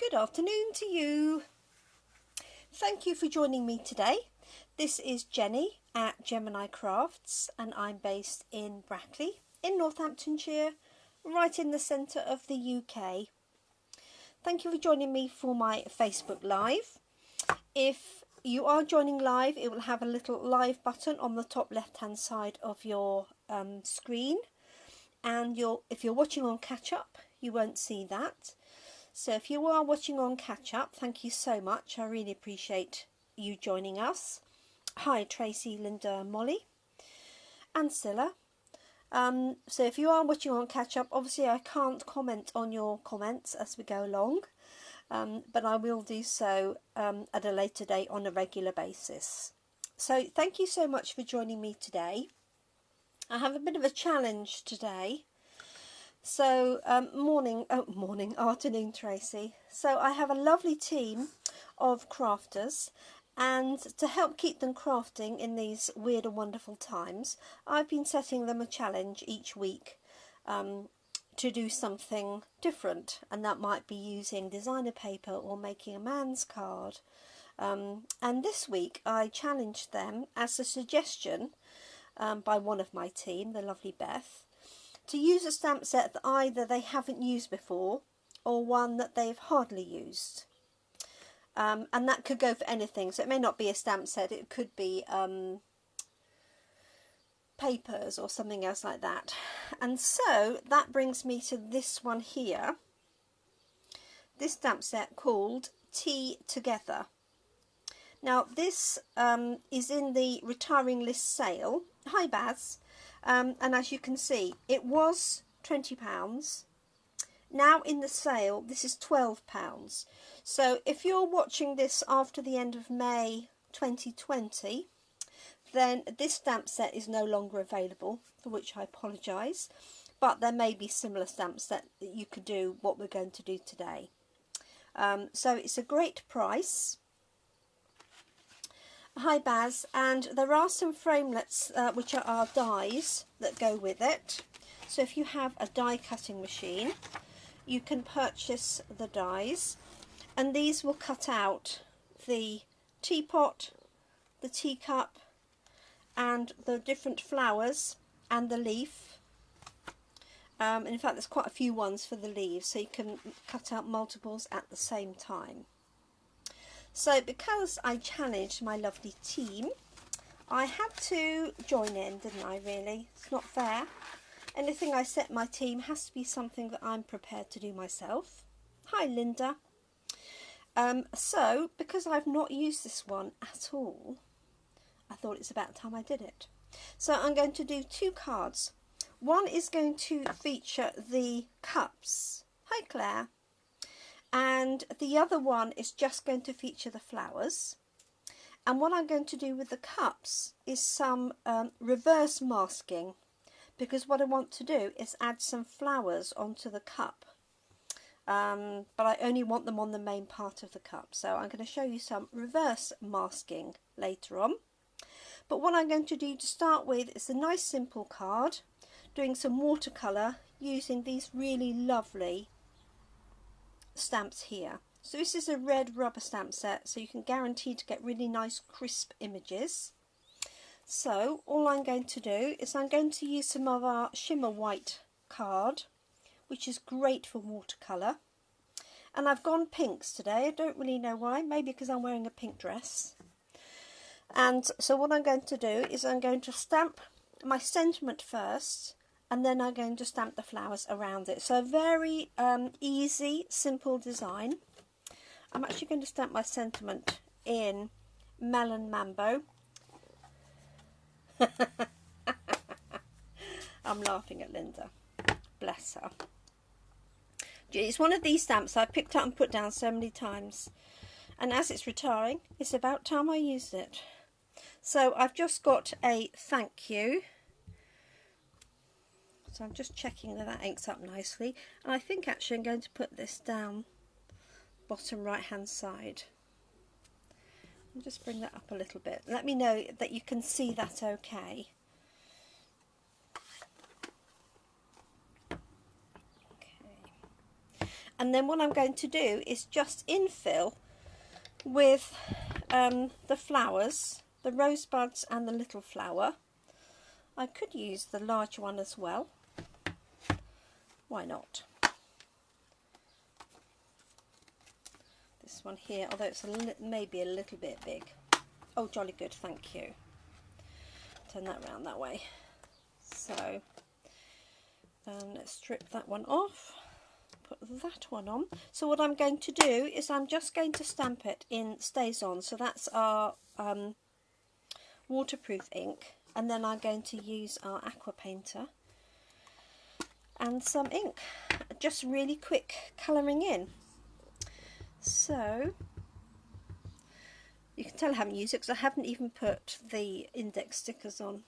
Good afternoon to you. Thank you for joining me today. This is Jenny at Jemini Crafts and I'm based in Brackley in Northamptonshire, right in the centre of the UK. Thank you for joining me for my Facebook Live. If you are joining live, it will have a little live button on the top left hand side of your screen, and if you're watching on catch up, you won't see that. So if you are watching on catch up, thank you so much. I really appreciate you joining us. Hi Tracy, Linda, Molly and Scylla. So if you are watching on catch up, obviously I can't comment on your comments as we go along, but I will do so at a later date on a regular basis. So thank you so much for joining me today. I have a bit of a challenge today. So afternoon Tracy. So I have a lovely team of crafters, and to help keep them crafting in these weird and wonderful times, I've been setting them a challenge each week to do something different, and that might be using designer paper or making a man's card. And this week I challenged them as a suggestion by one of my team, the lovely Beth, to use a stamp set that either they haven't used before or one that they've hardly used. And that could go for anything, so it may not be a stamp set, it could be papers or something else like that. And so that brings me to this one here, this stamp set called Tea Together. Now this is in the retiring list sale. Hi Baz. And as you can see, it was £20. Now in the sale, this is £12. So if you're watching this after the end of May 2020, then this stamp set is no longer available, for which I apologise. But there may be similar stamp set that you could do what we're going to do today. So it's a great price. Hi Baz, and there are some framelets which are our dies that go with it. So if you have a die cutting machine, you can purchase the dies, and these will cut out the teapot, the teacup and the different flowers and the leaf. In fact, there's quite a few ones for the leaves, so you can cut out multiples at the same time. So because I challenged my lovely team, I had to join in, didn't I, really? It's not fair. Anything I set my team has to be something that I'm prepared to do myself. Hi Linda. So because I've not used this one at all, I thought it's about time I did it. So I'm going to do two cards. One is going to feature the cups. Hi Claire. And the other one is just going to feature the flowers. And what I'm going to do with the cups is some reverse masking, because what I want to do is add some flowers onto the cup, but I only want them on the main part of the cup, so I'm going to show you some reverse masking later on. But what I'm going to do to start with is a nice simple card, doing some watercolour using these really lovely stamps here. So this is a red rubber stamp set, so you can guarantee to get really nice crisp images. So all I'm going to do is I'm going to use some of our shimmer white card, which is great for watercolour, and I've gone pinks today. I don't really know why, maybe because I'm wearing a pink dress. And so what I'm going to do is I'm going to stamp my sentiment first, and then I'm going to stamp the flowers around it. So a very easy, simple design. I'm actually going to stamp my sentiment in Melon Mambo. I'm laughing at Linda. Bless her. It's one of these stamps I picked up and put down so many times. And as it's retiring, it's about time I used it. So I've just got a thank you. So I'm just checking that that inks up nicely, and I think actually I'm going to put this down bottom right hand side. I'll just bring that up a little bit. Let me know that you can see that okay. Okay. And then what I'm going to do is just infill with the flowers, the rosebuds and the little flower. I could use the large one as well. Why not? This one here, although it's maybe a little bit big. Oh, jolly good, thank you. Turn that round that way. So let's strip that one off, put that one on. So what I'm going to do is I'm just going to stamp it in Stays On. So that's our waterproof ink, and then I'm going to use our aqua painter and some ink, just really quick colouring in. So you can tell I haven't used it because I haven't even put the index stickers on.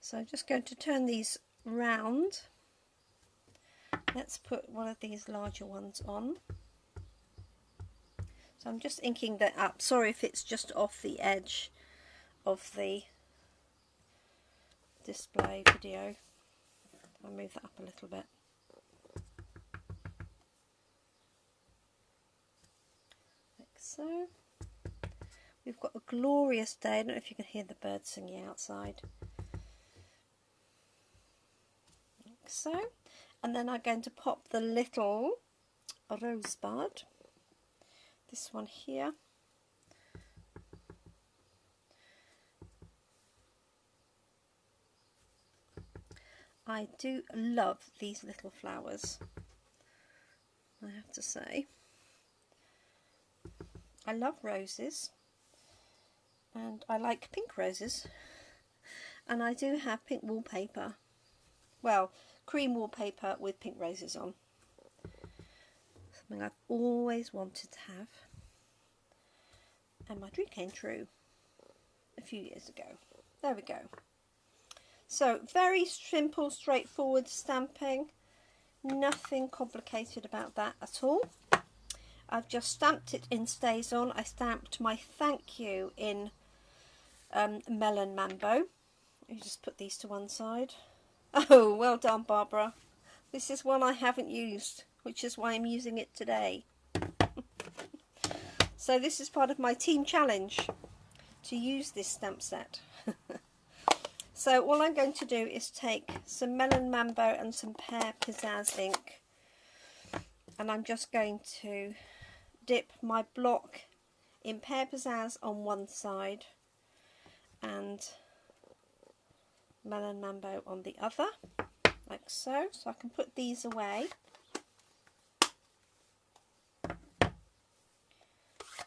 So I'm just going to turn these round. Let's put one of these larger ones on. So I'm just inking that up. Sorry if it's just off the edge of the display video. I'll move that up a little bit. Like so. We've got a glorious day. I don't know if you can hear the birds singing outside. Like so. And then I'm going to pop the little rosebud. This one here. I do love these little flowers, I have to say. I love roses, and I like pink roses, and I do have pink wallpaper. Well, cream wallpaper with pink roses on. Something I've always wanted to have, and my dream came true a few years ago. There we go. So very simple, straightforward stamping, nothing complicated about that at all. I've just stamped it in Stays On. I stamped my thank you in Melon Mambo. You just put these to one side. Oh, well done, Barbara. This is one I haven't used, which is why I'm using it today. So this is part of my team challenge to use this stamp set. So all I'm going to do is take some Melon Mambo and some Pear Pizzazz ink, and I'm just going to dip my block in Pear Pizzazz on one side and Melon Mambo on the other, like so. So I can put these away.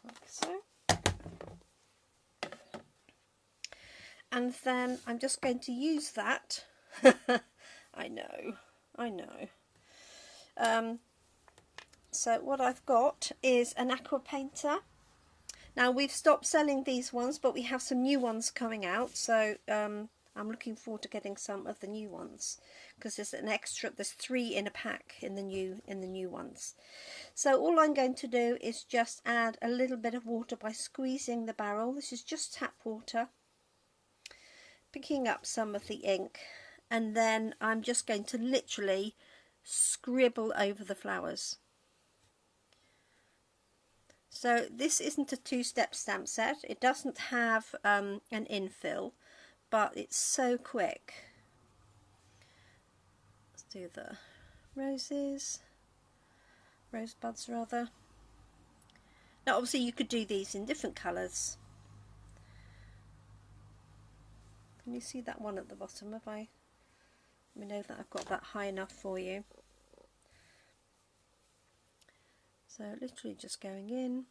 Like so. And then I'm just going to use that. I know. So what I've got is an aqua painter. Now we've stopped selling these ones, but we have some new ones coming out. So I'm looking forward to getting some of the new ones, because there's an extra. There's 3 in a pack in the new ones. So all I'm going to do is just add a little bit of water by squeezing the barrel. This is just tap water. Picking up some of the ink, and then I'm just going to literally scribble over the flowers. So this isn't a 2-step stamp set. It doesn't have an infill, but it's so quick. Let's do the rosebuds rather. Now obviously you could do these in different colours. Can you see that one at the bottom? Let me know that I've got that high enough for you. So literally just going in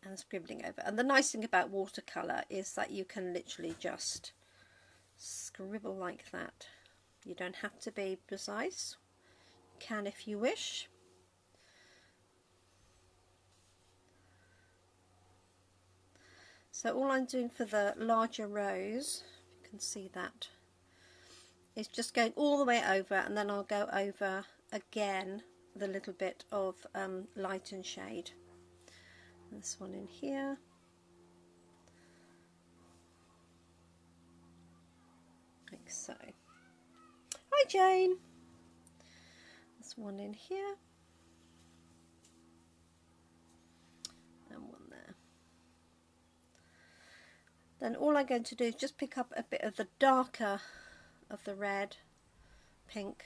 and scribbling over. And the nice thing about watercolour is that you can literally just scribble like that. You don't have to be precise. You can if you wish. So all I'm doing for the larger rose, if you can see that, is just going all the way over, and then I'll go over again with a little bit of light and shade. This one in here. so. Hi Jane. There's one in here. And one there. Then all I'm going to do is just pick up a bit of the darker of the red, pink,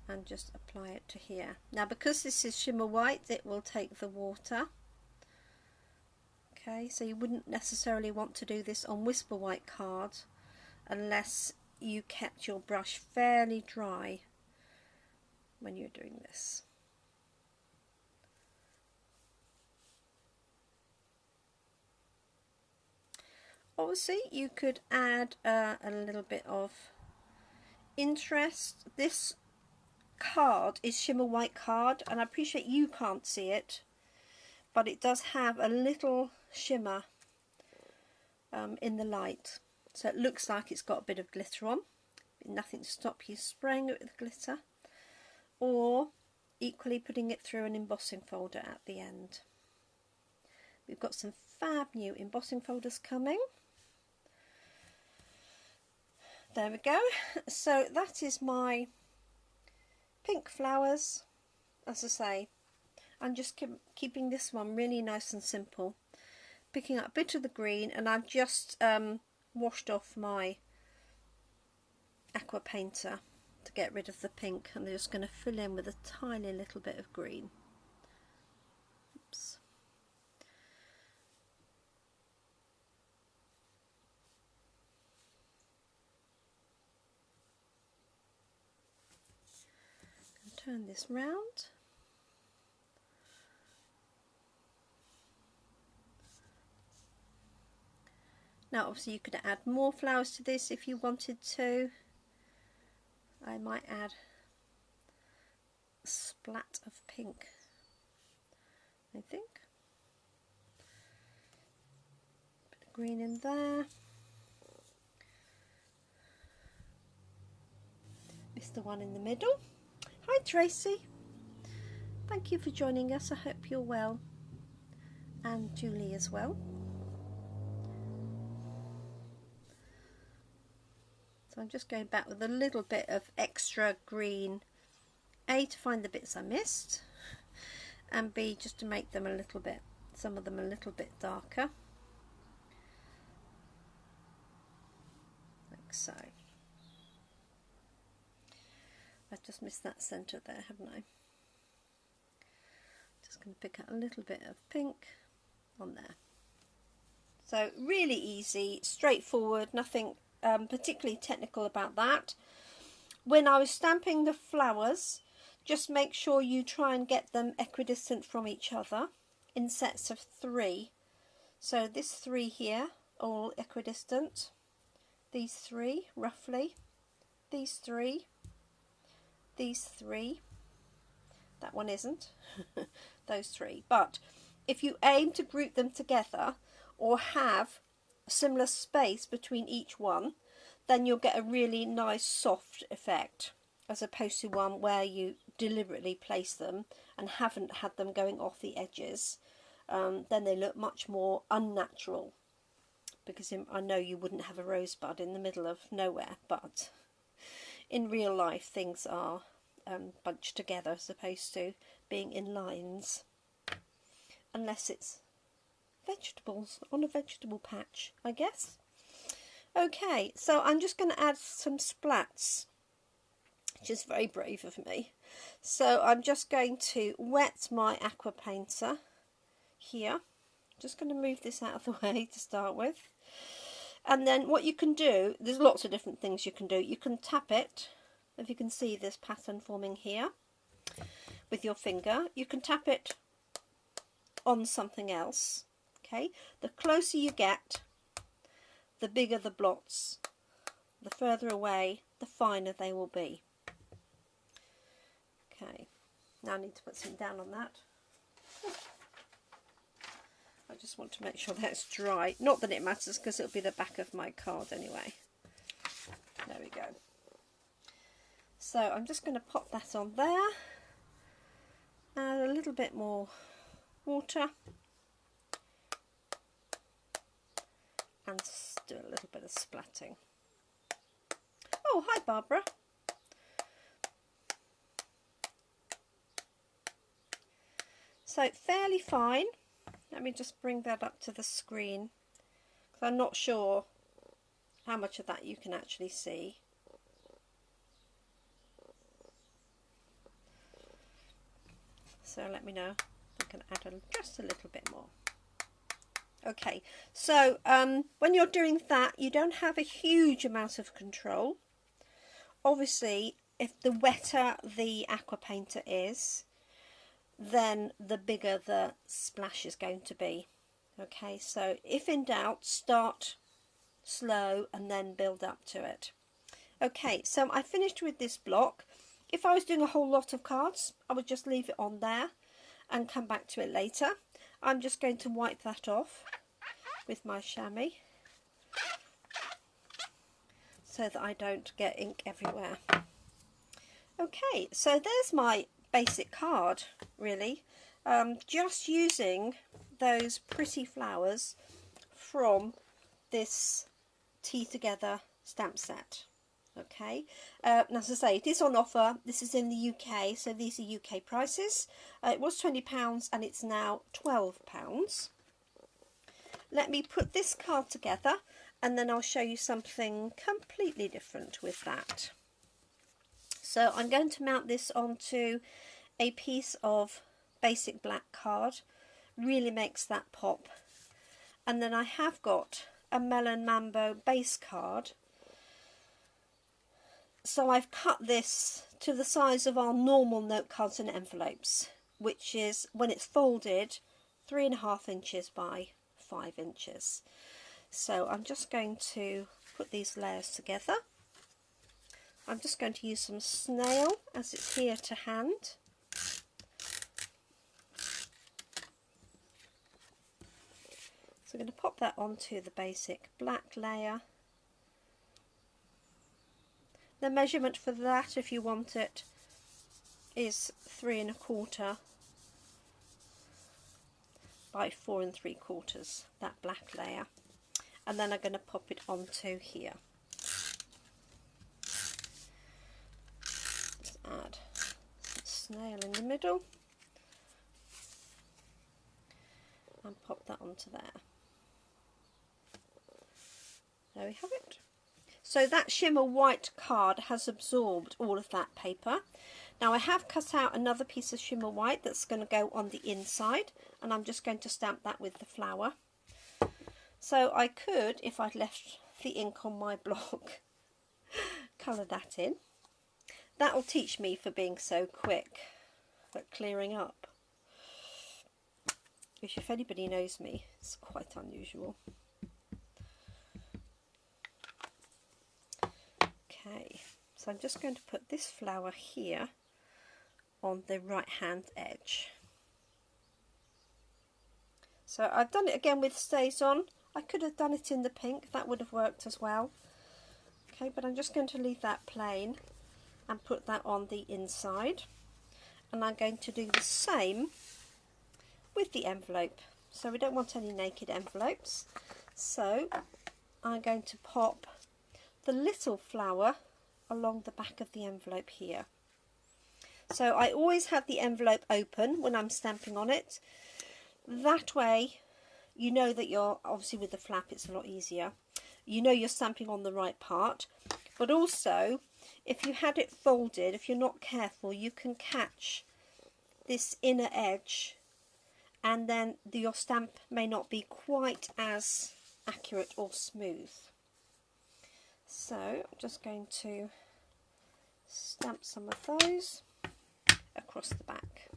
and just apply it to here. Now because this is shimmer white, it will take the water. Okay, so you wouldn't necessarily want to do this on whisper white card unless you kept your brush fairly dry when you're doing this. Obviously you could add a little bit of interest. This card is shimmer white card, and I appreciate you can't see it, but it does have a little shimmer in the light, so it looks like it's got a bit of glitter on. Nothing to stop you spraying it with glitter, or equally putting it through an embossing folder at the end. We've got some fab new embossing folders coming. There we go. So that is my pink flowers. As I say, I'm just keeping this one really nice and simple. Picking up a bit of the green, and I've just washed off my aqua painter to get rid of the pink, and I'm just going to fill in with a tiny little bit of green. Oops. Turn this round. Now obviously you could add more flowers to this if you wanted to. I might add a splat of pink, I think. Bit of green in there. Missed the one in the middle. Hi Tracy, thank you for joining us. I hope you're well, and Julie as well. So I'm just going back with a little bit of extra green, A, to find the bits I missed, and B, just to make them a little bit, some of them a little bit darker, like so. I've just missed that centre there, haven't I? Just going to pick out a little bit of pink on there. So really easy, straightforward, nothing particularly technical about that. When I was stamping the flowers, just make sure you try and get them equidistant from each other in sets of 3. So this 3 here, all equidistant. These 3 roughly. These 3. These 3, that one isn't, those 3. But if you aim to group them together or have a similar space between each one, then you'll get a really nice soft effect, as opposed to one where you deliberately place them and haven't had them going off the edges. Then they look much more unnatural, because I know you wouldn't have a rosebud in the middle of nowhere, but in real life things are bunched together as opposed to being in lines, unless it's vegetables on a vegetable patch, I guess. Okay, so I'm just going to add some splats, which is very brave of me. So I'm just going to wet my aqua painter here. Just going to move this out of the way to start with. And then what you can do, there's lots of different things you can do. You can tap it, if you can see this pattern forming here, with your finger. You can tap it on something else. Okay, the closer you get, the bigger the blots. The further away, the finer they will be. Okay, now I need to put some down on that. I just want to make sure that's dry. Not that it matters, because it'll be the back of my card anyway. There we go. So I'm just going to pop that on there. Add a little bit more water. And do a little bit of splatting. Oh, hi Barbara. So fairly fine. Let me just bring that up to the screen, because I'm not sure how much of that you can actually see. So let me know. I can add just a little bit more. Okay, so when you're doing that, you don't have a huge amount of control. Obviously, if the wetter the aqua painter is, then the bigger the splash is going to be. Okay, so if in doubt, start slow and then build up to it. Okay, so I finished with this block. If I was doing a whole lot of cards, I would just leave it on there and come back to it later. I'm just going to wipe that off with my chamois so that I don't get ink everywhere. Okay, so there's my basic card, really. Just using those pretty flowers from this Tea Together stamp set. Okay, and as I say, it is on offer. This is in the UK, so these are UK prices. It was £20 and it's now £12. Let me put this card together and then I'll show you something completely different with that. So I'm going to mount this onto a piece of basic black card. Really makes that pop. And then I have got a Melon Mambo base card. So I've cut this to the size of our normal note cards and envelopes, which is, when it's folded, 3.5 inches by 5 inches. So I'm just going to put these layers together. I'm just going to use some snail as it's here to hand. So I'm going to pop that onto the basic black layer. The measurement for that, if you want it, is 3.25 by 4.75, that black layer. And then I'm going to pop it onto here. Just add some snail in the middle and pop that onto there. There we have it. So that shimmer white card has absorbed all of that paper. Now I have cut out another piece of shimmer white that's going to go on the inside, and I'm just going to stamp that with the flower. So I could, if I'd left the ink on my block, colour that in. That'll teach me for being so quick at clearing up, which, if anybody knows me, it's quite unusual. Okay, so I'm just going to put this flower here on the right hand edge. So I've done it again with stays on. I could have done it in the pink, that would have worked as well. Okay, but I'm just going to leave that plain and put that on the inside. And I'm going to do the same with the envelope. So we don't want any naked envelopes. So I'm going to pop the little flower along the back of the envelope here. So I always have the envelope open when I'm stamping on it. That way you know that you're, obviously with the flap it's a lot easier, you know you're stamping on the right part. But also, if you had it folded, if you're not careful, you can catch this inner edge and then your stamp may not be quite as accurate or smooth. So I'm just going to stamp some of those across the back.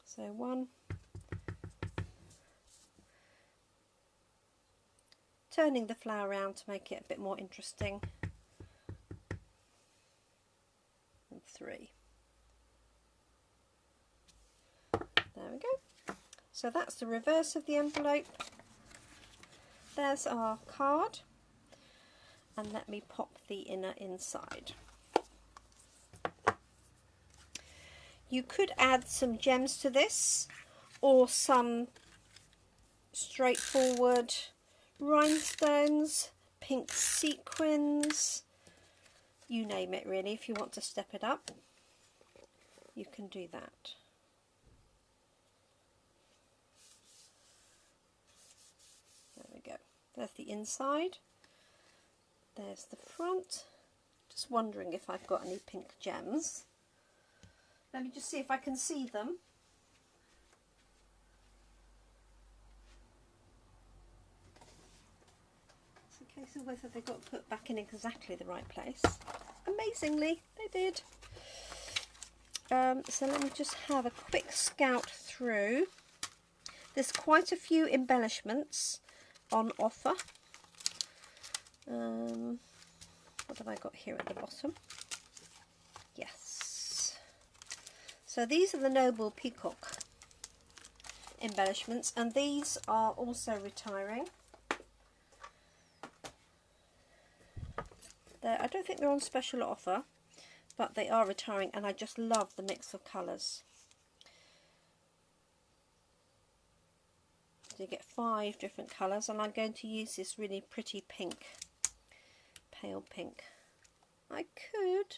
So one, turning the flower around to make it a bit more interesting, and 3. There we go. So that's the reverse of the envelope. There's our card, and let me pop the inner inside. You could add some gems to this, or some straightforward rhinestones, pink sequins, you name it really. If you want to step it up, you can do that. There we go. There's the inside. There's the front. Just wondering if I've got any pink gems. Let me just see if I can see them. It's a case of whether they got put back in exactly the right place. Amazingly, they did. So let me just have a quick scout through. There's quite a few embellishments on offer. What have I got here at the bottom? Yes. So these are the Noble Peacock embellishments, and these are also retiring. I don't think they're on special offer, but they are retiring, and I just love the mix of colours. So you get 5 different colours, and I'm going to use this really pretty pink, pale pink. I could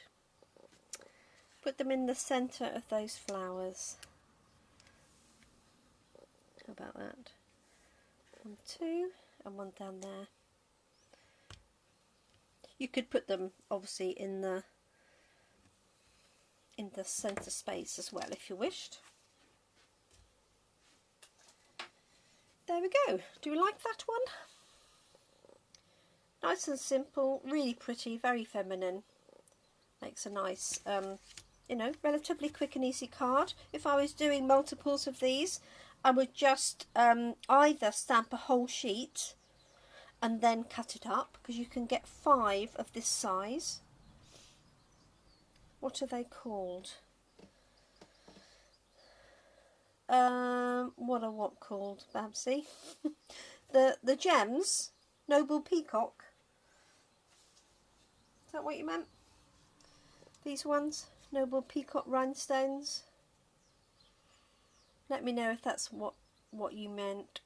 put them in the centre of those flowers. How about that? 1, 2, and 1 down there. You could put them obviously in the centre space as well if you wished. There we go. Do you like that one? Nice and simple, really pretty, very feminine. Makes a nice, you know, relatively quick and easy card. If I was doing multiples of these, I would just either stamp a whole sheet and then cut it up, because you can get 5 of this size. What are they called? What are what called, Babsy? the gems, Noble Peacock. Is that what you meant? These ones, Noble Peacock rhinestones. Let me know if that's what you meant,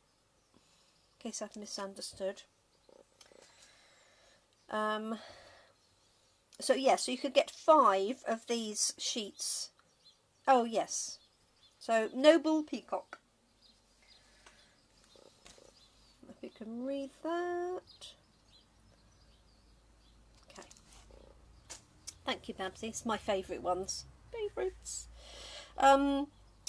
in case I've misunderstood. So yeah, so you could get 5 of these sheets. Oh yes, so Noble Peacock. If you can read that. Okay. Thank you, Babsy. It's my favourite ones. Favourites.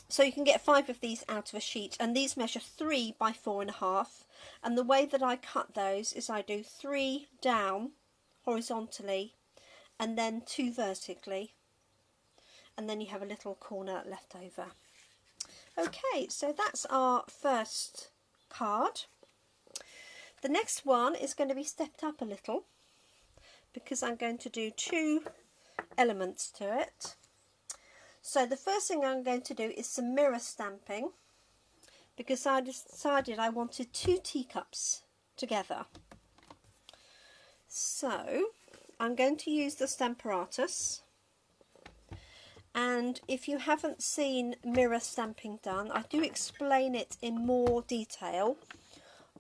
So you can get 5 of these out of a sheet, and these measure 3 by 4.5. And the way that I cut those is I do 3 down horizontally and then 2 vertically, and then you have a little corner left over. Okay, so that's our first card. The next one is going to be stepped up a little, because I'm going to do 2 elements to it. So the first thing I'm going to do is some mirror stamping, because I decided I wanted 2 teacups together. So I'm going to use the Stamparatus, and if you haven't seen mirror stamping done, I do explain it in more detail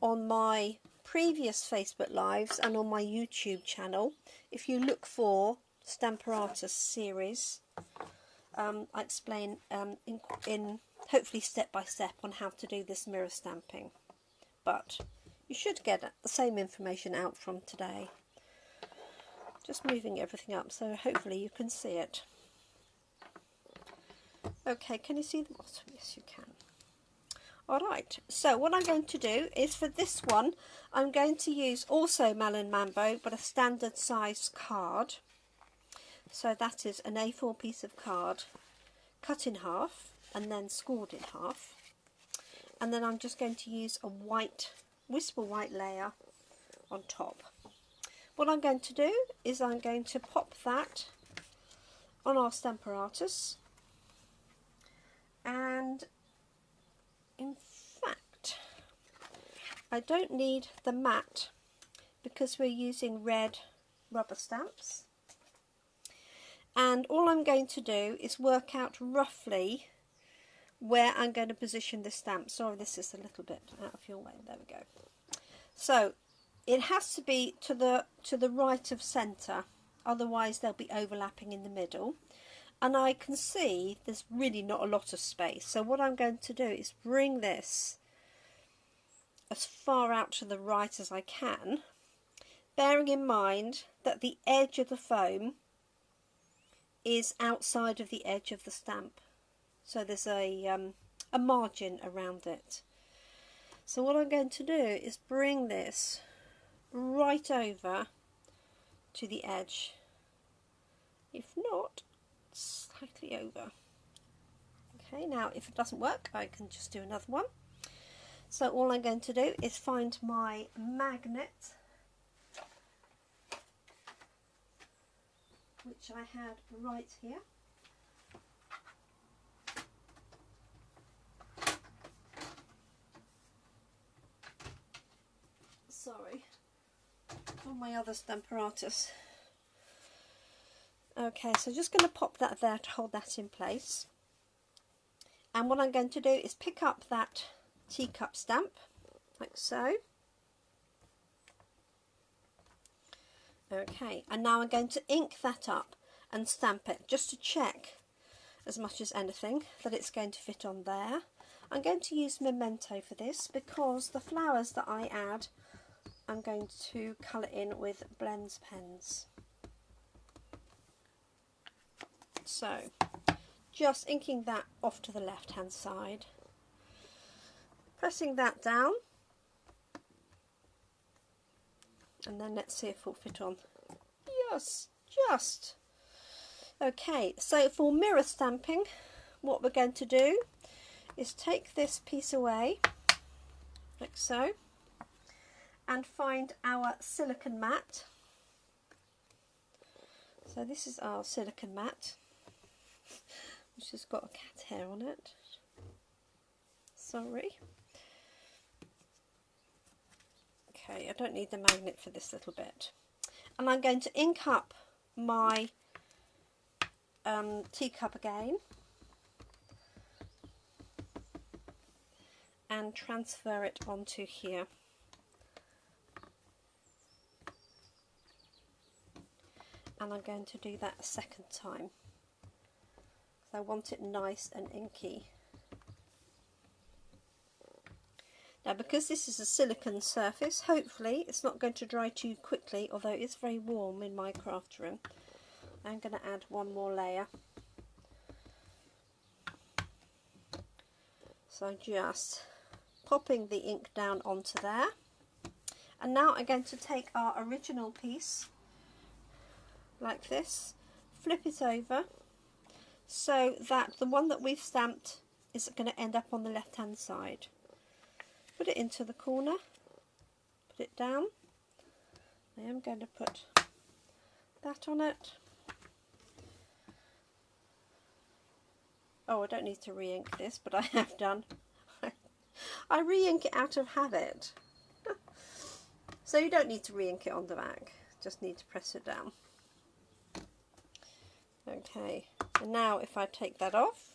on my previous Facebook Lives and on my YouTube channel. If you look for Stamparatus series, I explain in hopefully step by step on how to do this mirror stamping, but you should get the same information out from today. Just moving everything up so hopefully you can see it. Okay, can you see the bottom? Yes, you can. Alright, so what I'm going to do is, for this one, I'm going to use also Melon Mambo, but a standard size card. So that is an A4 piece of card cut in half and then scored in half. And then I'm just going to use a white, whisper white layer on top. What I'm going to do is I'm going to pop that on our Stamparatus, and in fact I don't need the matte because we're using red rubber stamps, and all I'm going to do is work out roughly where I'm going to position this stamp. Sorry, this is a little bit out of your way. There we go. So it has to be to the right of centre, otherwise they'll be overlapping in the middle. And I can see there's really not a lot of space. So what I'm going to do is bring this as far out to the right as I can, bearing in mind that the edge of the foam is outside of the edge of the stamp. So there's a margin around it. So what I'm going to do is bring this right over to the edge. If not, slightly over. Okay, now if it doesn't work, I can just do another one. So all I'm going to do is find my magnet, which I had right here. Sorry, on my other stamparatus. Okay, so just going to pop that there to hold that in place. And what I'm going to do is pick up that teacup stamp, like so. Okay, and now I'm going to ink that up and stamp it, just to check, as much as anything, that it's going to fit on there. I'm going to use Memento for this, because the flowers that I add, I'm going to colour in with Blends pens. So, just inking that off to the left hand side, pressing that down, and then let's see if it'll fit on. Yes, just. Okay, so for mirror stamping, what we're going to do is take this piece away, like so, and find our silicone mat. So this is our silicone mat, which has got a cat hair on it. Sorry. Okay, I don't need the magnet for this little bit. And I'm going to ink up my teacup again and transfer it onto here. And I'm going to do that a second time, because I want it nice and inky. Now, because this is a silicone surface, hopefully it's not going to dry too quickly, although it's very warm in my craft room. I'm going to add one more layer. So just popping the ink down onto there. And now I'm going to take our original piece, like this, flip it over, so that the one that we've stamped is going to end up on the left hand side. Put it into the corner, put it down. I am going to put that on it. Oh, I don't need to re-ink this, but I have done. I re-ink it out of habit. So you don't need to re-ink it on the back, just need to press it down. Okay, and now if I take that off,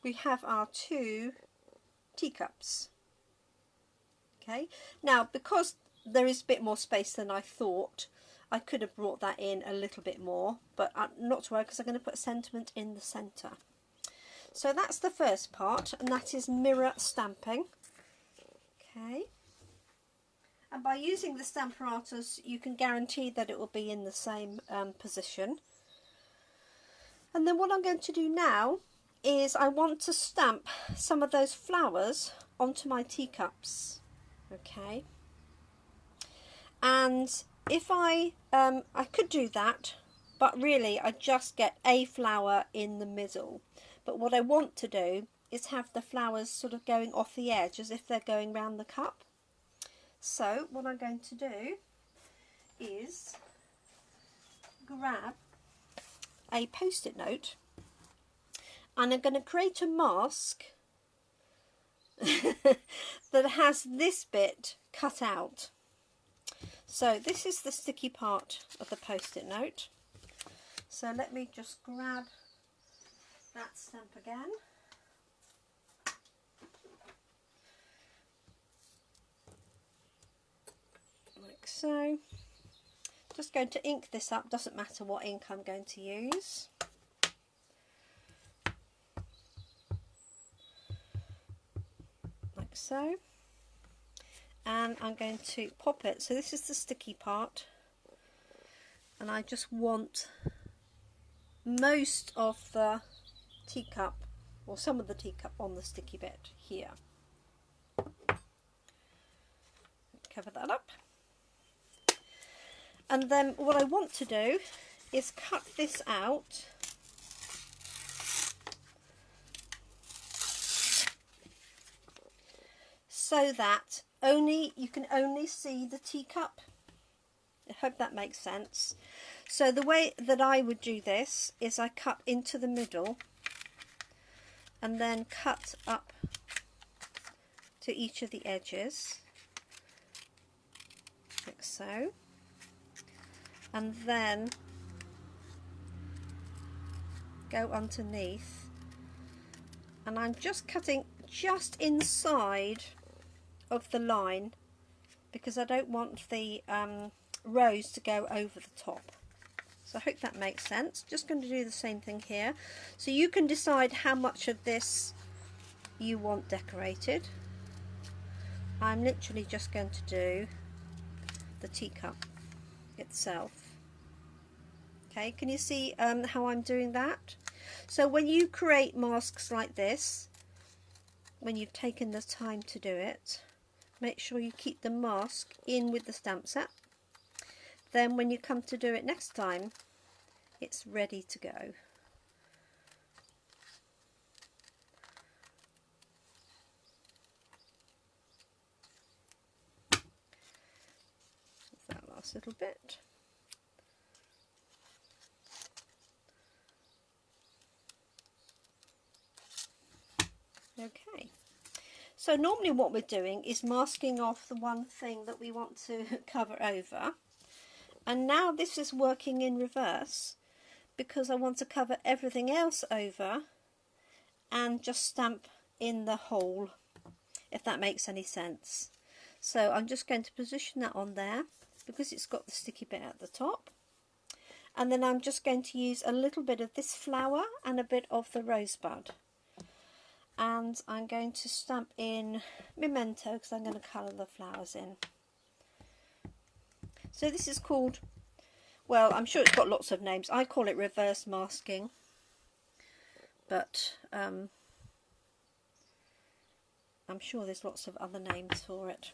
we have our two teacups. Okay, now because there is a bit more space than I thought, I could have brought that in a little bit more, but not to worry, because I'm going to put a sentiment in the centre. So that's the first part, and that is mirror stamping. Okay, and by using the stamparatus, you can guarantee that it will be in the same position. And then what I'm going to do now is I want to stamp some of those flowers onto my teacups. Okay, and if I could do that, but really I just get a flower in the middle. But what I want to do is have the flowers sort of going off the edge as if they're going round the cup. So what I'm going to do is grab a post-it note, and I'm going to create a mask that has this bit cut out. So this is the sticky part of the post-it note. So let me just grab that stamp again. like so. Just going to ink this up, doesn't matter what ink I'm going to use. Like so. And I'm going to pop it. So this is the sticky part. And I just want most of the teacup, or some of the teacup, on the sticky bit here. Cover that up. And then what I want to do is cut this out so that you can only see the teacup. I hope that makes sense. So the way that I would do this is I cut into the middle and then cut up to each of the edges, like so, and then go underneath, and I'm just cutting just inside of the line because I don't want the rose to go over the top. So I hope that makes sense. Just going to do the same thing here. So you can decide how much of this you want decorated. I'm literally just going to do the teacup itself. Okay, can you see how I'm doing that? So when you create masks like this, when you've taken the time to do it, make sure you keep the mask in with the stamp set. Then when you come to do it next time, it's ready to go. That last little bit. Okay. So normally what we're doing is masking off the one thing that we want to cover over. And now this is working in reverse because I want to cover everything else over and just stamp in the hole, if that makes any sense. So I'm just going to position that on there because it's got the sticky bit at the top. And then I'm just going to use a little bit of this flower and a bit of the rosebud. And I'm going to stamp in Memento because I'm going to colour the flowers in. So this is called, well, I'm sure it's got lots of names. I call it reverse masking, but I'm sure there's lots of other names for it.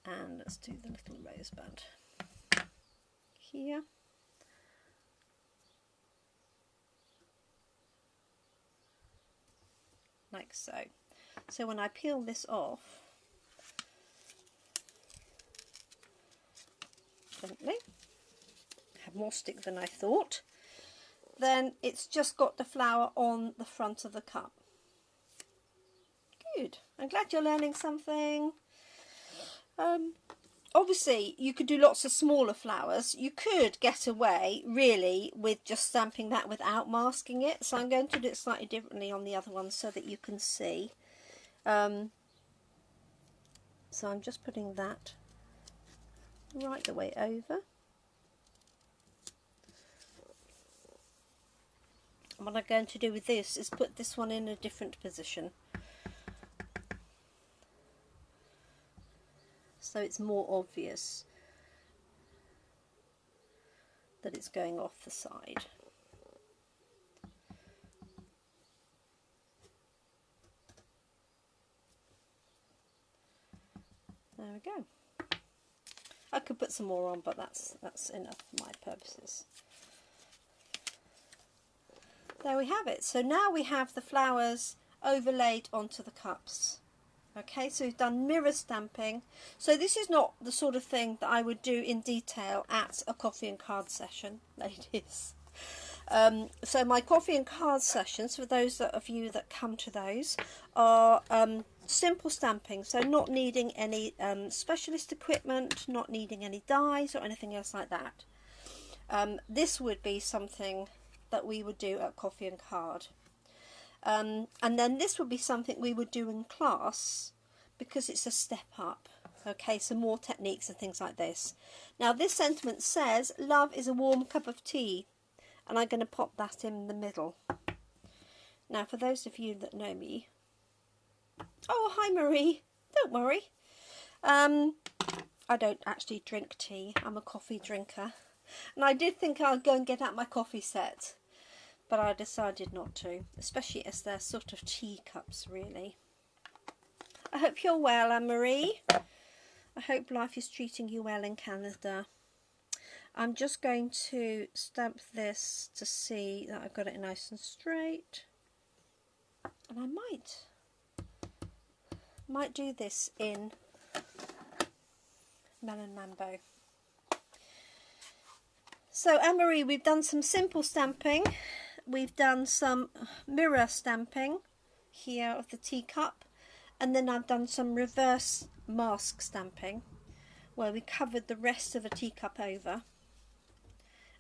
And let's do the little rosebud here. Like so. So when I peel this off, gently, I have more stick than I thought, then it's just got the flower on the front of the cup. Good. I'm glad you're learning something. Obviously you could do lots of smaller flowers. You could get away really with just stamping that without masking it, so I'm going to do it slightly differently on the other one so that you can see. So I'm just putting that right the way over. And what I'm going to do with this is put this one in a different position, so it's more obvious that it's going off the side. There we go. I could put some more on, but that's enough for my purposes. There we have it. So now we have the flowers overlaid onto the cups. Okay, so we've done mirror stamping. So this is not the sort of thing that I would do in detail at a coffee and card session, ladies. So my coffee and card sessions, for those of you that come to those, are simple stamping, so not needing any specialist equipment, not needing any dies or anything else like that. This would be something that we would do at coffee and card. And then this would be something we would do in class because it's a step up. Okay, some more techniques and things like this. Now this sentiment says, love is a warm cup of tea, and I'm going to pop that in the middle. Now for those of you that know me, oh hi Marie, don't worry, I don't actually drink tea, I'm a coffee drinker, and I did think I'd go and get out my coffee set, but I decided not to, especially as they're sort of teacups really. I hope you're well, Anne-Marie. I hope life is treating you well in Canada. I'm just going to stamp this to see that I've got it nice and straight. And I might do this in Melon Mambo. So Anne-Marie, we've done some simple stamping. We've done some mirror stamping here of the teacup. And then I've done some reverse mask stamping where we covered the rest of a teacup over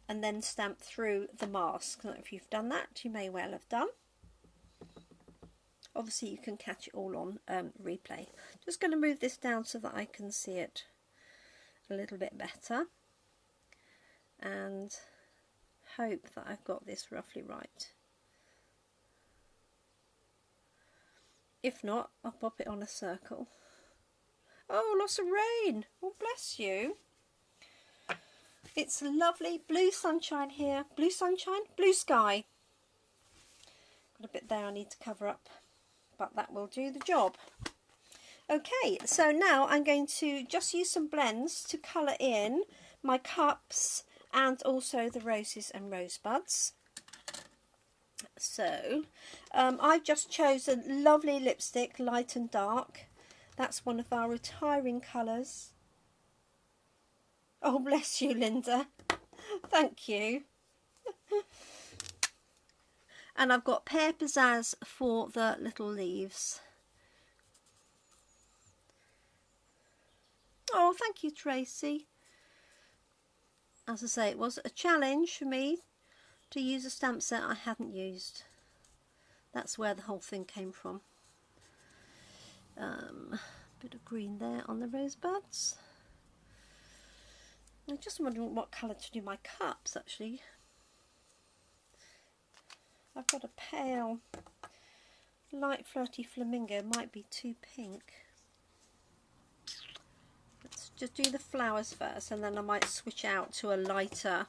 and then stamped through the mask. So if you've done that, you may well have done. Obviously you can catch it all on replay. Just going to move this down so that I can see it a little bit better and hope that I've got this roughly right. If not, I'll pop it on a circle. Oh, lots of rain. Oh, bless you. It's lovely blue sunshine here. Blue sunshine, blue sky. Got a bit there I need to cover up, but that will do the job. Okay, so now I'm going to just use some blends to colour in my cups and also the roses and rosebuds. So I've just chosen lovely lipstick, light and dark. That's one of our retiring colours. Oh, bless you, Linda. Thank you. And I've got Pear Pizzazz for the little leaves. Oh, thank you, Tracy. As I say, it was a challenge for me to use a stamp set I hadn't used. That's where the whole thing came from. Bit of green there on the rosebuds. I'm just wondering what colour to do my cups actually. I've got a pale light flirty flamingo, might be too pink. Let's just do the flowers first and then I might switch out to a lighter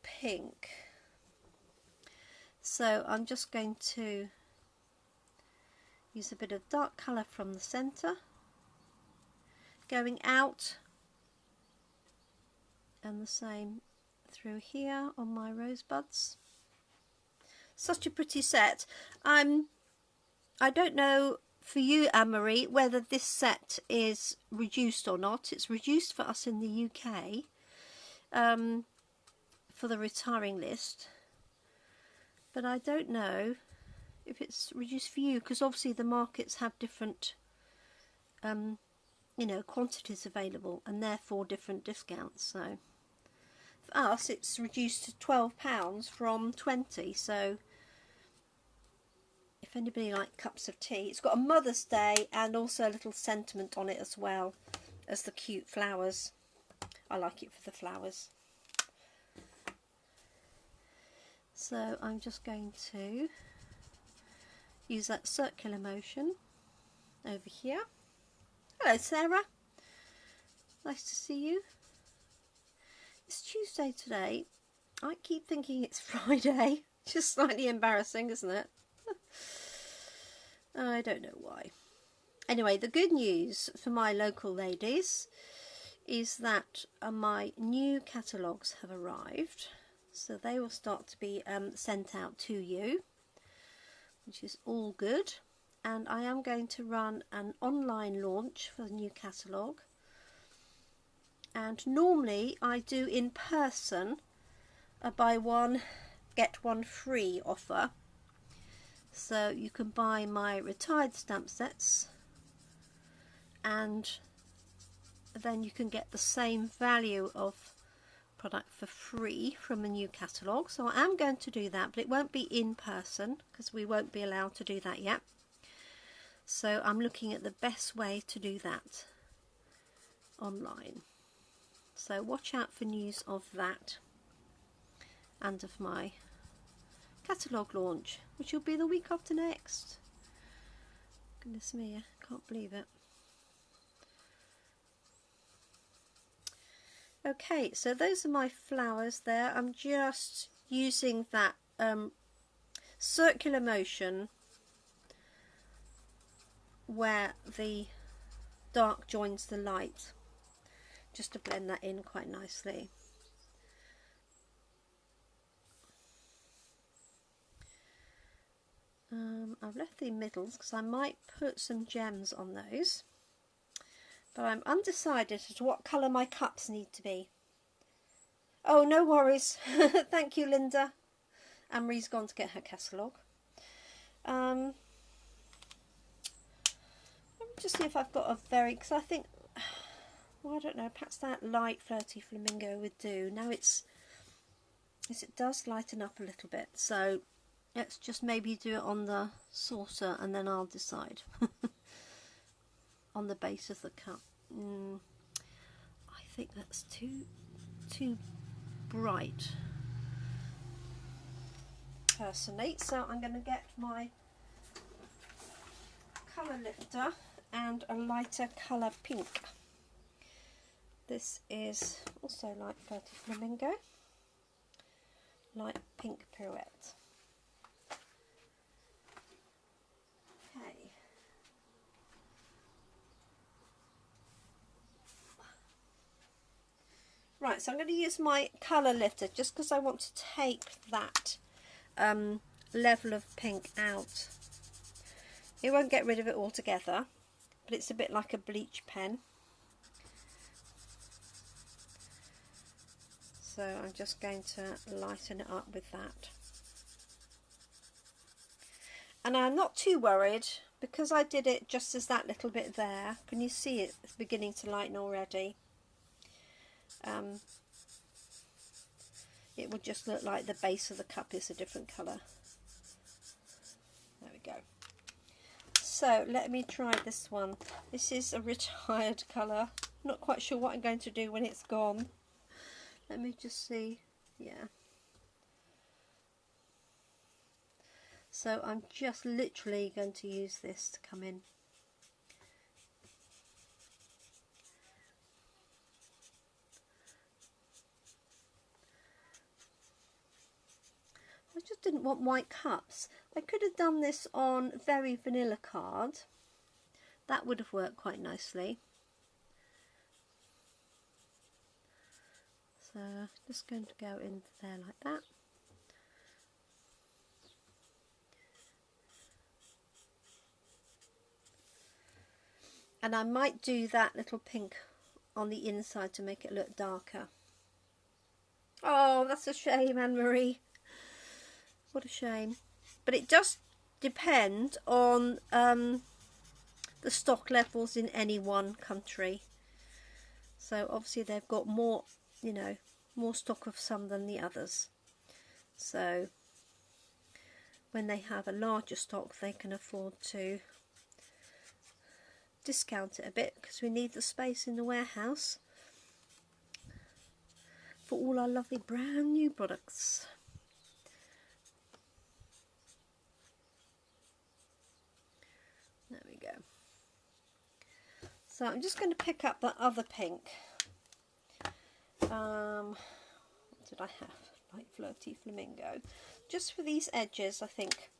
pink. So I'm just going to use a bit of dark colour from the centre, going out, and the same through here on my rosebuds. Such a pretty set. I don't know for you, Anne-Marie, whether this set is reduced or not. It's reduced for us in the UK for the retiring list, but I don't know if it's reduced for you, because obviously the markets have different you know, quantities available and therefore different discounts. So for us it's reduced to £12 from 20. So if anybody likes cups of tea, it's got a Mother's Day and also a little sentiment on it as well as the cute flowers. I like it for the flowers. So I'm just going to use that circular motion over here. Hello Sarah, nice to see you. It's Tuesday today. I keep thinking it's Friday. Just slightly embarrassing, isn't it? I don't know why. Anyway, the good news for my local ladies is that my new catalogues have arrived, so they will start to be sent out to you, which is all good. And I am going to run an online launch for the new catalogue, and normally I do in person a buy one get one free offer, so you can buy my retired stamp sets and then you can get the same value of product for free from the new catalogue. So I am going to do that, but it won't be in person because we won't be allowed to do that yet. So I'm looking at the best way to do that online. So watch out for news of that and of my catalogue launch, which will be the week after next. Goodness me, I can't believe it. Okay, so those are my flowers there. I'm just using that circular motion where the dark joins the light, just to blend that in quite nicely. I've left the middles because I might put some gems on those, but I'm undecided as to what colour my cups need to be. Oh, no worries. Thank you, Linda. Anne-Marie's gone to get her catalogue. Let me just see if I've got a very, because I think, well, I don't know, perhaps that light flirty flamingo would do. Now it does lighten up a little bit, so let's just maybe do it on the saucer and then I'll decide. On the base of the cup. I think that's too bright, personally, so I'm going to get my colour lifter and a lighter colour pink. This is also light flirty flamingo, light pink pirouette. Okay. Right, so I'm going to use my colour lifter just because I want to take that level of pink out. It won't get rid of it altogether, but it's a bit like a bleach pen. So I'm just going to lighten it up with that. And I'm not too worried because I did it just as that little bit there. Can you see it? It's beginning to lighten already. It would just look like the base of the cup is a different colour. There we go. So let me try this one. This is a retired colour. Not quite sure what I'm going to do when it's gone. Let me just see. Yeah. So I'm just literally going to use this to come in. I just didn't want white cups. I could have done this on very vanilla card. That would have worked quite nicely. So just going to go in there like that. And I might do that little pink on the inside to make it look darker. Oh, that's a shame, Anne-Marie. What a shame. But it does depend on the stock levels in any one country. So obviously they've got more, you know, more stock of some than the others. So when they have a larger stock, they can afford to discount it a bit because we need the space in the warehouse for all our lovely brand new products. There we go. So I'm just going to pick up that other pink. What did I have? Light flirty flamingo. Just for these edges, I think.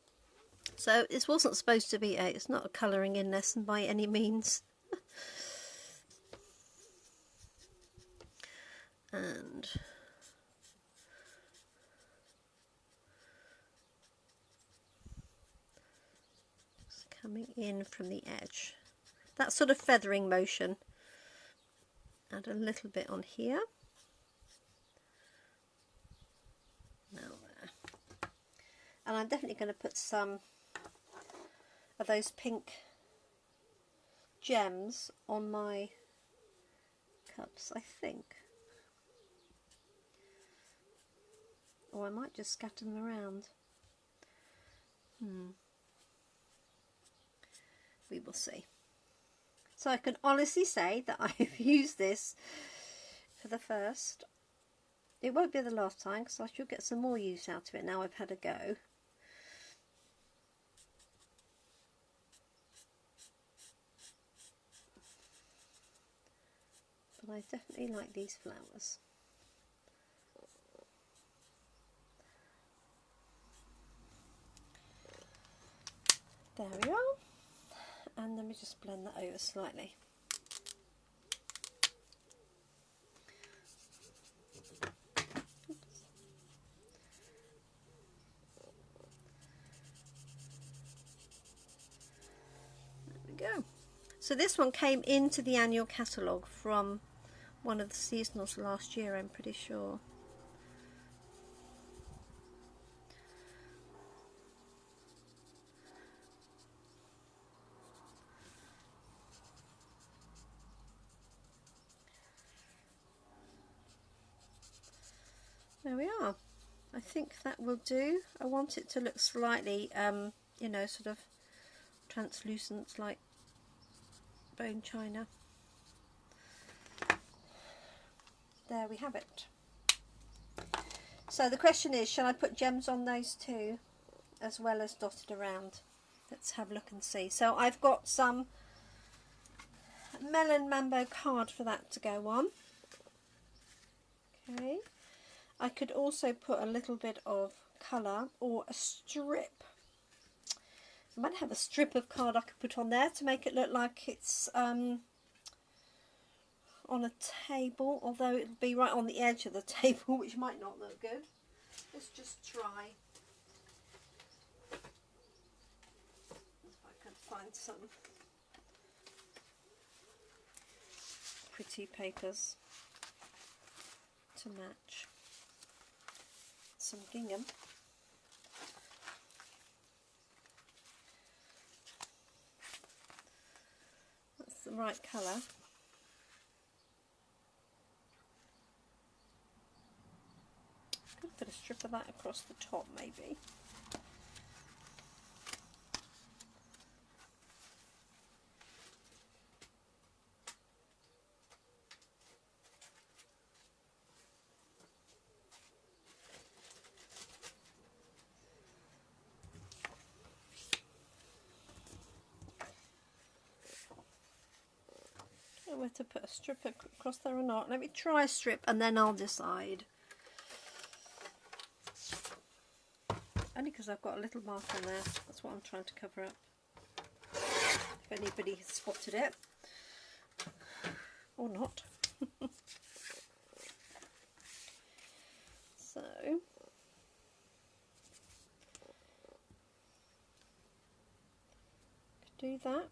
So this wasn't supposed to be it's not a colouring in lesson by any means. And just coming in from the edge. That sort of feathering motion. Add a little bit on here. Now there. And I'm definitely going to put some of those pink gems on my cups, I think. Or I might just scatter them around. we will see. So I can honestly say that I've used this for the first. It won't be the last time, because I should get some more use out of it now I've had a go. But I definitely like these flowers. There we are. And let me just blend that over slightly. Go. So this one came into the annual catalogue from one of the seasonals last year, I'm pretty sure. There we are. I think that will do. I want it to look slightly, you know, sort of translucent, like bone china. There we have it. So the question is, shall I put gems on those too, as well as dotted around? Let's have a look and see. So I've got some Melon Mambo card for that to go on. Okay. I could also put a little bit of colour or a strip. I might have a strip of card I could put on there to make it look like it's on a table, although it'll be right on the edge of the table, which might not look good. Let's just try. If I can find some pretty papers to match. Some gingham. That's the right colour. Could put a strip of that across the top maybe. Whether to put a strip across there or not. Let me try a strip and then I'll decide. Only because I've got a little mark on there. That's what I'm trying to cover up. If anybody has spotted it. Or not. So. Do that.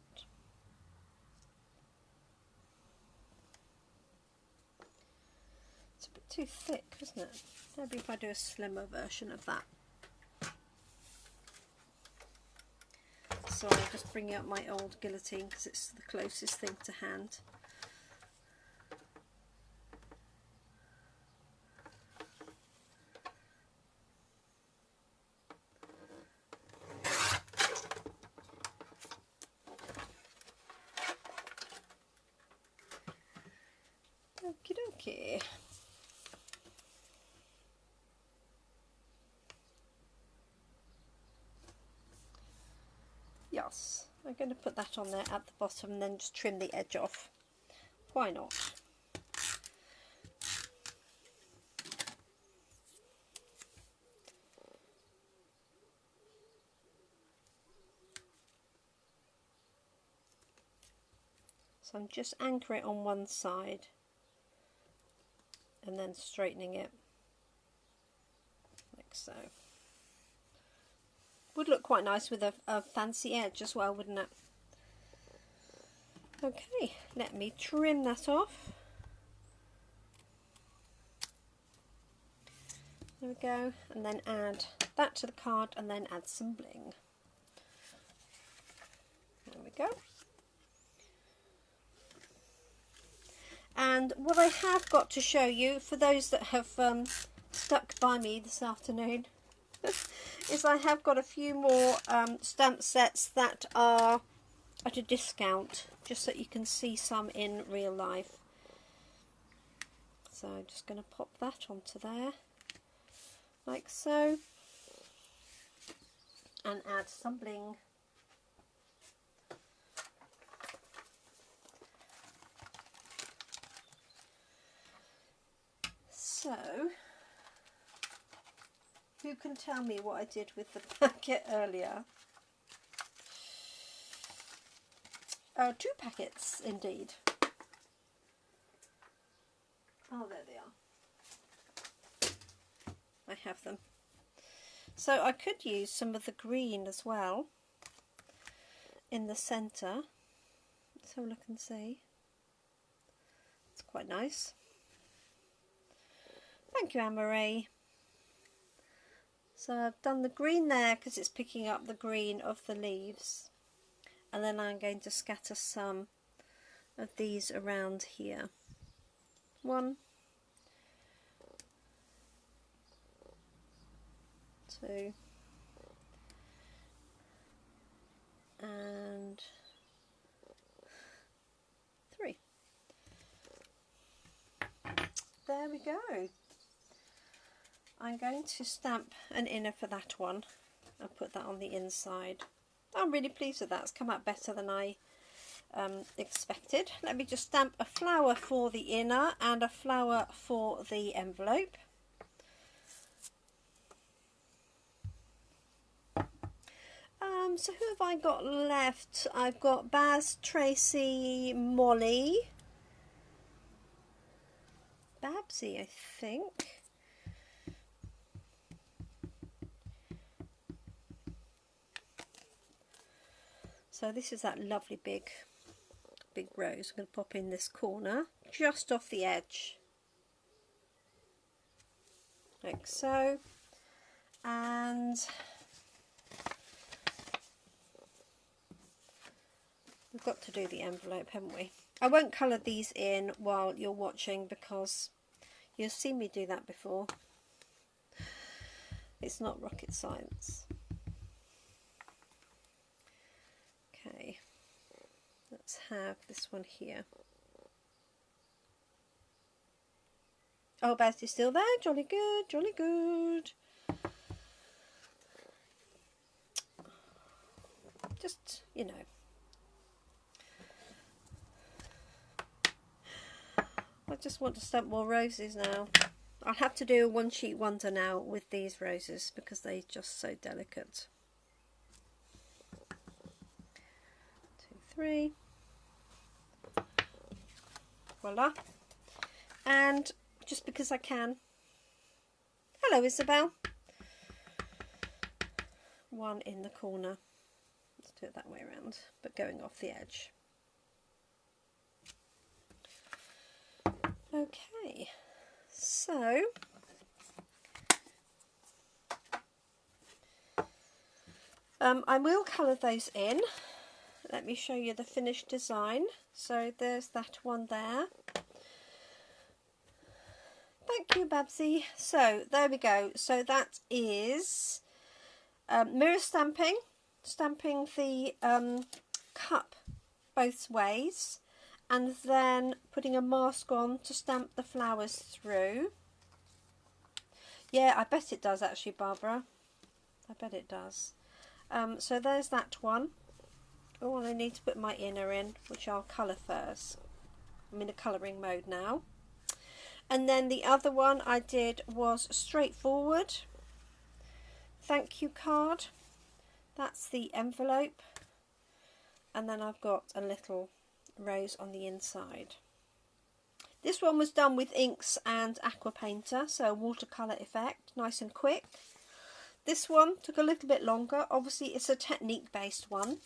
Too thick, isn't it? Maybe if I do a slimmer version of that. So I'm just bringing up my old guillotine because it's the closest thing to hand. Okie dokie. Yes, I'm going to put that on there at the bottom and then just trim the edge off. Why not? So I'm just anchoring it on one side and then straightening it like so. Would look quite nice with a fancy edge as well, wouldn't it? Okay, let me trim that off. There we go, and then add that to the card and then add some bling. There we go. And what I have got to show you, for those that have stuck by me this afternoon, is I have got a few more stamp sets that are at a discount, just so you can see some in real life. So I'm just going to pop that onto there, like so, and add some bling. So, who can tell me what I did with the packet earlier? 2 packets indeed. Oh, there they are. I have them. So I could use some of the green as well in the centre. Let's have a look and see. It's quite nice. Thank you, Anne-Marie. So I've done the green there because it's picking up the green of the leaves. And then I'm going to scatter some of these around here. 1, 2, and 3. There we go. I'm going to stamp an inner for that one and put that on the inside. I'm really pleased with that. It's come out better than I expected. Let me just stamp a flower for the inner and a flower for the envelope. So who have I got left? I've got Baz, Tracy, Molly, Babsy, I think. So this is that lovely big rose. I'm going to pop in this corner, just off the edge, like so. And we've got to do the envelope, haven't we? I won't colour these in while you're watching because you've seen me do that before. It's not rocket science. Okay, let's have this one here. Oh, Baz is still there. Jolly good, jolly good. Just, you know. I just want to stamp more roses now. I'll have to do a one sheet wonder now with these roses because they're just so delicate. 2, 3. Voila. And just because I can. Hello, Isabel. 1 in the corner. Let's do it that way around, but going off the edge. Okay, so I will colour those in. Let me show you the finished design. So there's that one there. Thank you, Babsy. So there we go. So that is mirror stamping the cup both ways, and then putting a mask on to stamp the flowers through. Yeah, I bet it does actually, Barbara. I bet it does. So there's that one. Oh, and I need to put my inner in, which I'll colour first. I'm in a colouring mode now. And then the other one I did was straightforward. Thank you card. That's the envelope. And then I've got a little rose on the inside. This one was done with inks and aqua painter, so watercolour effect, nice and quick. This one took a little bit longer. Obviously it's a technique based one,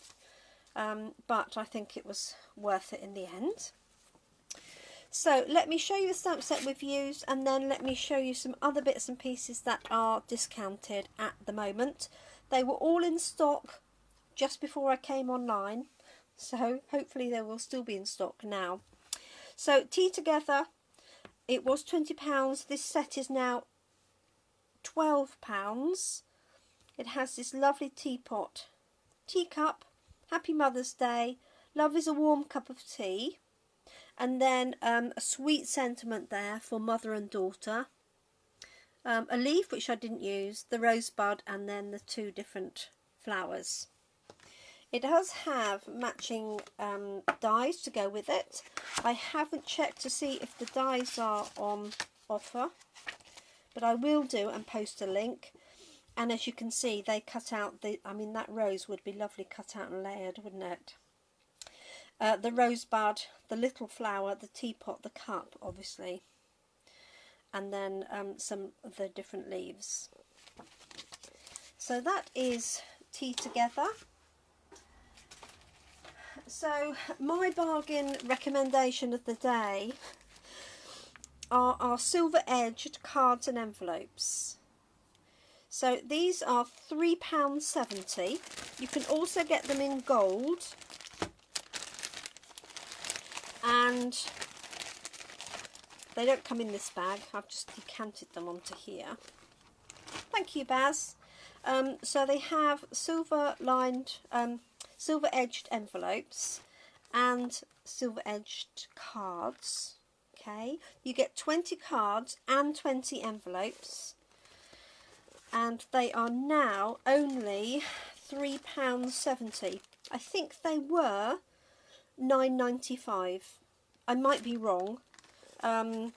but I think it was worth it in the end. So let me show you the stamp set we've used, and then let me show you some other bits and pieces that are discounted at the moment. They were all in stock just before I came online, so hopefully they will still be in stock now. So Tea Together, it was £20. This set is now £12. It has this lovely teapot, teacup, Happy Mother's Day, Love is a warm cup of tea. And then a sweet sentiment there for mother and daughter. A leaf which I didn't use, the rosebud, and then the two different flowers. It does have matching dies to go with it. I haven't checked to see if the dies are on offer, but I will do and post a link. And as you can see, they cut out the, I mean, that rose would be lovely cut out and layered, wouldn't it? The rosebud, the little flower, the teapot, the cup, obviously, and then some of the different leaves. So that is Tea Together. So my bargain recommendation of the day are our silver edged cards and envelopes. So these are £3.70. You can also get them in gold, and they don't come in this bag. I've just decanted them onto here. Thank you, Baz. So they have silver lined, silver edged envelopes and silver edged cards. Okay, you get 20 cards and 20 envelopes, and they are now only £3.70. I think they were £9.95. I might be wrong, but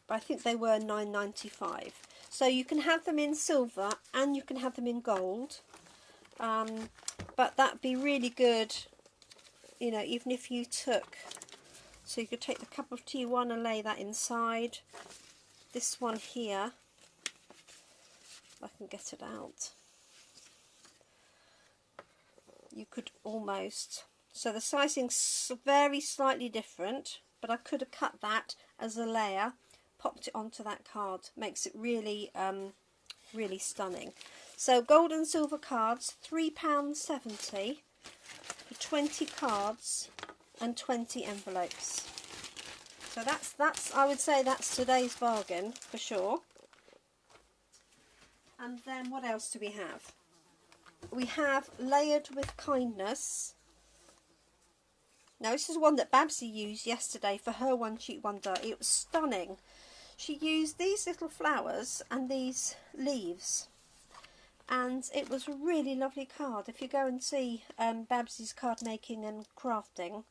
I think they were £9.95. So you can have them in silver and you can have them in gold, but that'd be really good, you know, even if you took, so you could take the cup of tea one and lay that inside. This one here, if I can get it out, you could almost, so the sizing's very slightly different, but I could have cut that as a layer, popped it onto that card. Makes it really, really stunning. So gold and silver cards, £3.70 for 20 cards and 20 envelopes. So that's I would say that's today's bargain for sure. And then what else do we have? We have Layered with Kindness. Now this is one that Babsy used yesterday for her One Cheek Wonder. It was stunning. She used these little flowers and these leaves, and it was a really lovely card. If you go and see Babsy's card making and crafting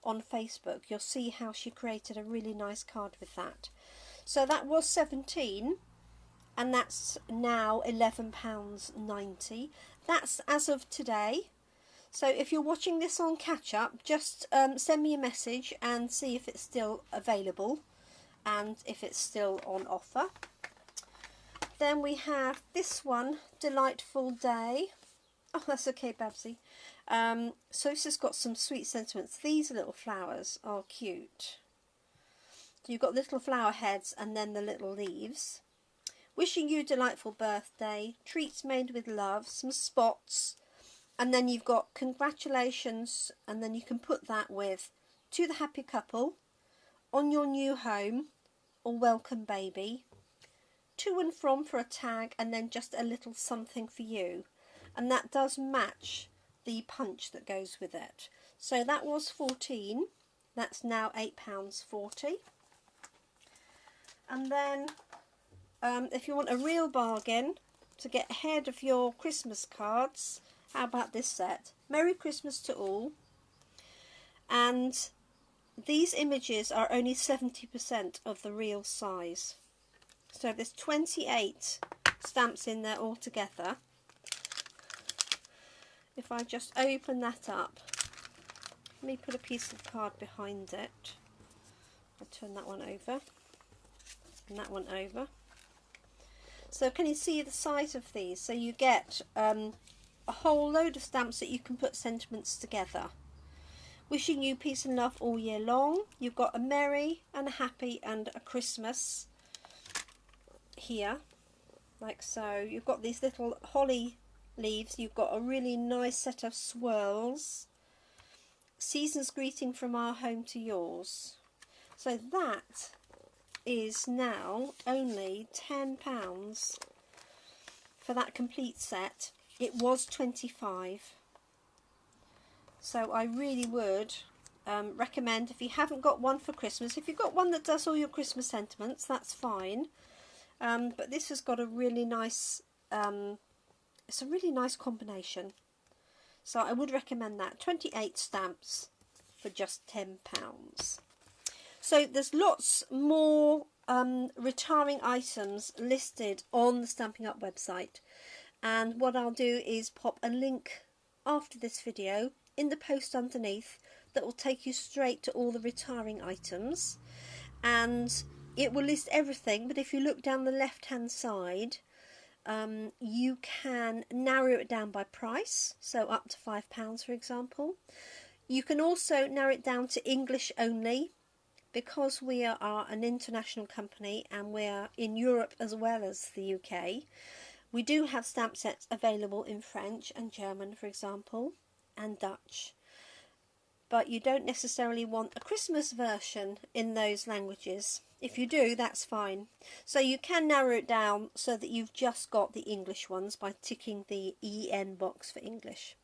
on Facebook, you'll see how she created a really nice card with that. So that was £17, and that's now £11.90. That's as of today. So if you're watching this on catch up, just send me a message and see if it's still available and if it's still on offer. Then we have this one, Delightful Day. Oh, that's okay, Babsy. So this has got some sweet sentiments. These little flowers are cute. So you've got little flower heads and then the little leaves. Wishing you a delightful birthday, treats made with love, some spots, and then you've got congratulations, and then you can put that with to the happy couple, on your new home, or welcome baby, to and from for a tag, and then just a little something for you. And that does match the punch that goes with it. So that was £14, that's now £8.40. And then if you want a real bargain to get ahead of your Christmas cards, how about this set? Merry Christmas to all. And these images are only 70% of the real size. So there's 28 stamps in there altogether. If I just open that up, let me put a piece of card behind it. I'll turn that one over and that one over. So can you see the size of these? So you get a whole load of stamps that you can put sentiments together. Wishing you peace and love all year long. You've got a merry and a happy and a Christmas here, like so. You've got these little holly leaves. You've got a really nice set of swirls. Season's greeting from our home to yours. So that is now only £10 for that complete set. It was £25. So I really would recommend, if you haven't got one for Christmas, if you've got one that does all your Christmas sentiments, that's fine. But this has got a really nice, it's a really nice combination. So I would recommend that. 28 stamps for just £10. So there's lots more retiring items listed on the Stampin' Up website. And what I'll do is pop a link after this video in the post underneath that will take you straight to all the retiring items. And it will list everything, but if you look down the left hand side, you can narrow it down by price, so up to £5 for example. You can also narrow it down to English only, because we are an international company and we're in Europe as well as the UK. We do have stamp sets available in French and German, for example, and Dutch. But you don't necessarily want a Christmas version in those languages. If you do, that's fine. So you can narrow it down so that you've just got the English ones by ticking the EN box for English.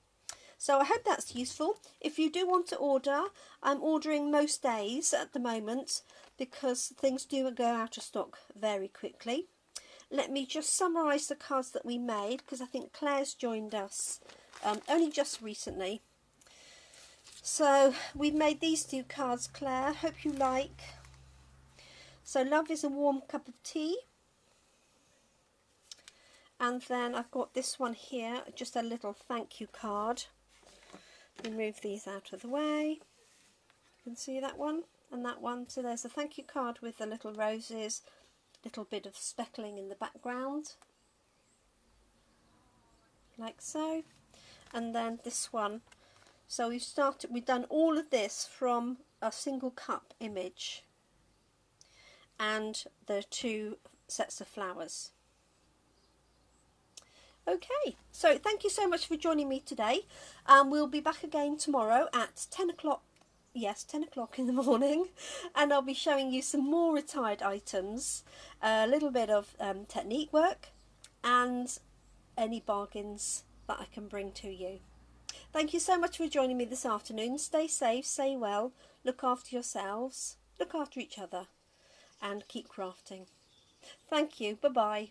So I hope that's useful. If you do want to order, I'm ordering most days at the moment because things do go out of stock very quickly. Let me just summarise the cards that we made, because I think Claire's joined us only just recently. So we've made these 2 cards, Claire, hope you like. So love is a warm cup of tea. And then I've got this one here, just a little thank you card. Move these out of the way. You can see that one and that one. So there's a thank you card with the little roses, little bit of speckling in the background, like so. And then this one. So we've done all of this from a single cup image and the 2 sets of flowers. Okay, so thank you so much for joining me today. We'll be back again tomorrow at 10 o'clock. Yes, 10 o'clock in the morning, and I'll be showing you some more retired items, a little bit of technique work, and any bargains that I can bring to you. Thank you so much for joining me this afternoon. Stay safe, stay well, look after yourselves, look after each other, and keep crafting. Thank you. Bye-bye.